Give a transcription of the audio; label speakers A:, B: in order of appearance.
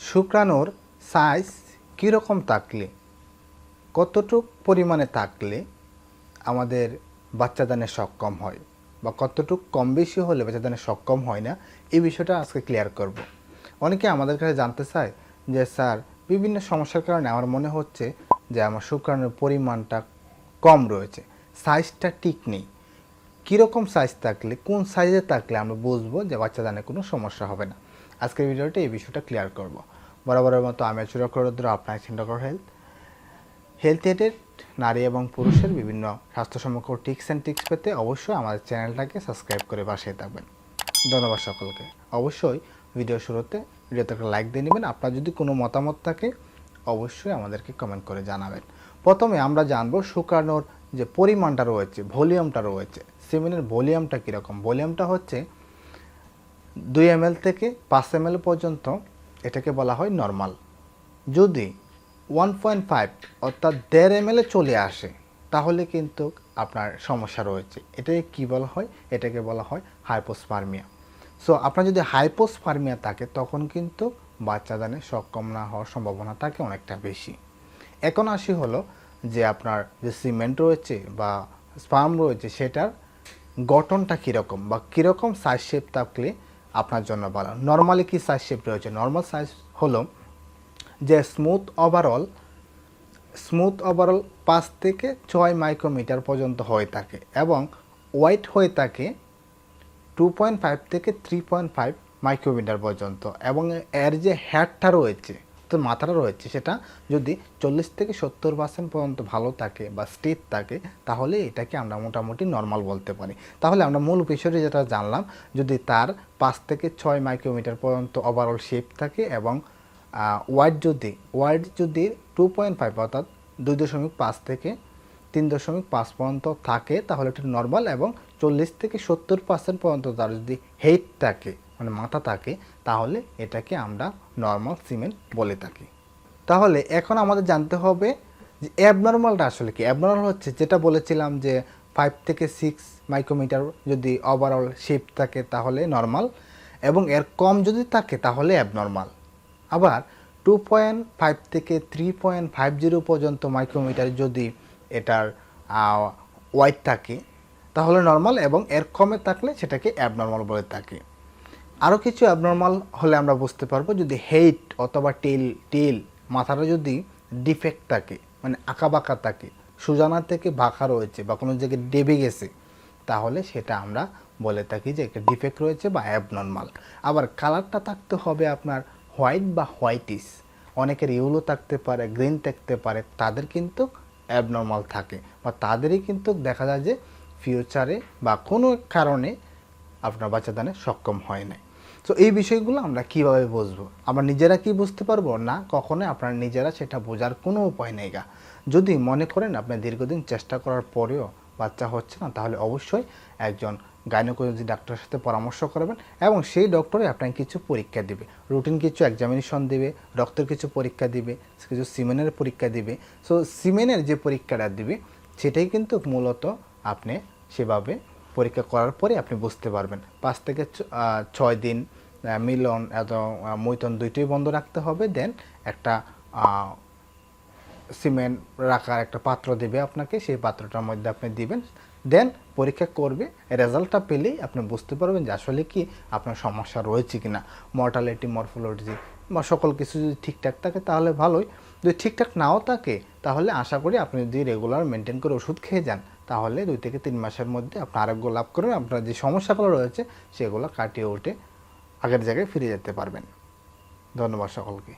A: শুক্রাণুর size কীরকম থাকলে, কতটুক পরিমাণে থাকলে আমাদের বাচ্চাদানে সক্ষম হয় বা কতটুক কম বেশি হলে বাচ্চাদানে সক্ষম হয় না, এই বিষয়টা আজকে ক্লিয়ার করব। অনেকে আমাদের কাছে জানতে চায় যে স্যার, বিভিন্ন সমস্যার কারণে আমার মনে হচ্ছে যে আমার শুক্রাণুর পরিমাণটা কম রয়েছে, সাইজটা ঠিক নেই। কীরকম সাইজ থাকলে, কোন সাইজে থাকলে আমরা বুঝবো যে বাচ্চাদানে কোনো সমস্যা হবে না। আজকের ভিডিওতে এই বিষয়টা ক্লিয়ার করব। বরাবরের মতো আমি ডক্টর.রুদ্র, আপনার ডক্টর হেলথ এডের নারী এবং পুরুষের বিভিন্ন স্বাস্থ্য সম্পর্ক টিপস অ্যান্ড ট্রিক্স পেতে অবশ্যই আমাদের চ্যানেলটাকে সাবস্ক্রাইব করে পাশে থাকবেন। ধন্যবাদ সকলকে। অবশ্যই ভিডিও শুরুতে ভিডিওতে একটা লাইক দিয়ে নেবেন। আপনার যদি কোনো মতামত থাকে অবশ্যই আমাদেরকে কমেন্ট করে জানাবেন। প্রথমে আমরা জানবো শুক্রাণুর যে পরিমাণটা রয়েছে, ভলিউমটা রয়েছে, সিমেনের ভলিউমটা কীরকম। ভলিউমটা হচ্ছে 2 ml থেকে 5 ml পর্যন্ত, এটাকে বলা হয় নর্মাল। যদি 1.5 অর্থাৎ 1.5 ml চলে আসে তাহলে কিন্তু আপনার সমস্যা রয়েছে। এটাকে কী বলা হয়? এটাকে বলা হয় হাইপোস্পার্মিয়া। সো আপনার যদি হাইপোস্পার্মিয়া থাকে তখন কিন্তু বাচ্চাদানে সক্ষম না হওয়ার সম্ভাবনা থাকে অনেকটা বেশি। এখন আসি হলো যে আপনার যে সিমেন্ট রয়েছে বা স্পার্ম রয়েছে সেটার গঠনটা কীরকম বা কীরকম সাইজ শেপ থাকলে আপনার জন্য ভালো। নর্মালি কি সাইজ শেপ রয়েছে? নর্মাল সাইজ হলো যে স্মুথ ওভারঅল 5 থেকে 6 মাইক্রোমিটার পর্যন্ত হয়ে থাকে এবং ওয়াইড হয়ে থাকে 2.5 থেকে 3.5 মাইক্রোমিটার পর্যন্ত, এবং এর যে হেডটা রয়েছে, তো মাথাটা রয়েছে, সেটা যদি 40 থেকে 70% পর্যন্ত ভালো থাকে বা স্টেট থাকে তাহলে এটাকে আমরা মোটামুটি নর্মাল বলতে পারি। তাহলে আমরা মূল বিষয়টি যেটা জানলাম, যদি তার 5 থেকে 6 মাইক্রোমিটার পর্যন্ত ওভারঅল শেপ থাকে এবং ওয়াইড যদি 2.5 অর্থাৎ 2.5 থেকে 3.5 পর্যন্ত থাকে তাহলে এটা নর্মাল, এবং 40 থেকে 70% পর্যন্ত তার যদি হেড থাকে মানে মাথা থাকে তাহলে এটাকে আমরা নর্মাল সিমেন্ট বলে থাকি। তাহলে এখন আমাদের জানতে হবে যে অ্যাবনর্মালটা আসলে কি। অ্যাবনর্মাল হচ্ছে যেটা বলেছিলাম যে 5 থেকে 6 মাইক্রোমিটার যদি ওভারঅল শেপ থাকে তাহলে নর্মাল, এবং এর কম যদি থাকে তাহলে অ্যাবনর্মাল। আবার 2.5 থেকে 3.50 পর্যন্ত মাইক্রোমিটার যদি এটার ওয়াইড থাকে তাহলে নর্মাল, এবং এর কমে থাকলে সেটাকে অ্যাবনর্মাল বলে থাকি। আরও কিছু অ্যাবনর্মাল হলে আমরা বুঝতে পারবো যদি হেড অথবা টেল মাথাটা যদি ডিফেক্ট থাকে, মানে আঁকাবাঁকা থাকে, সোজানা থেকে বাঁকা রয়েছে বা কোনো জায়গায় ডেবে গেছে, তাহলে সেটা আমরা বলে থাকি যে একটা ডিফেক্ট রয়েছে বা অ্যাবনর্মাল। আবার কালারটা থাকতে হবে আপনার হোয়াইট বা হোয়াইটিস, অনেকের ইয়েলো থাকতে পারে, গ্রিন থাকতে পারে, তাদের কিন্তু অ্যাবনর্মাল থাকে বা তাদেরই কিন্তু দেখা যায় যে ফিউচারে বা কোনো কারণে আপনার বাচ্চাদানে সক্ষম হয় না। তো এই বিষয়গুলো আমরা কিভাবে বুঝবো? আমরা নিজেরা কি বুঝতে পারবো না? কখনোই আপনারা নিজেরা সেটা বোঝার কোনো উপায় নেই। যদি মনে করেন আপনি দীর্ঘদিন চেষ্টা করার পরেও বাচ্চা হচ্ছে না, তাহলে অবশ্যই একজন গাইনোকোলজি ডাক্তারের সাথে পরামর্শ করবেন, এবং সেই ডক্টরই আপনাকে কিছু পরীক্ষা দিবে, রুটিন কিছু এক্সামিনেশন দিবে, রক্তের কিছু পরীক্ষা দিবে, কিছু সিমেনের পরীক্ষা দিবে। সো সিমেনের যে পরীক্ষাটা দিবে সেটাই কিন্তু মূলত আপনি সেভাবে পরীক্ষা করার পরে আপনি বুঝতে পারবেন। 5 থেকে 6 দিন মিলন এবং মৈথন দুইটাই বন্ধ রাখতে হবে। দেন একটা সিমেন্ট রাখার একটা পাত্র দেবে আপনাকে, সেই পাত্রটার মধ্যে আপনি দিবেন, দেন পরীক্ষা করবে। রেজাল্টটা পেলেই আপনি বুঝতে পারবেন যে আসলে কি আপনার সমস্যা রয়েছে কিনা। মর্টালিটি, মরফোলজি বা সকল কিছু যদি ঠিকঠাক থাকে তাহলে ভালোই। যদি ঠিকঠাক নাও থাকে তাহলে আশা করি আপনি যদি রেগুলার মেনটেন করে ওষুধ খেয়ে যান তাহলে 2 থেকে 3 মাসের মধ্যে আপনি আরোগ্য লাভ করবেন। আপনার যে সমস্যাগুলো রয়েছে সেগুলো কাটিয়ে উঠে আগের জায়গায় ফিরে যেতে পারবেন। ধন্যবাদ সকলকে।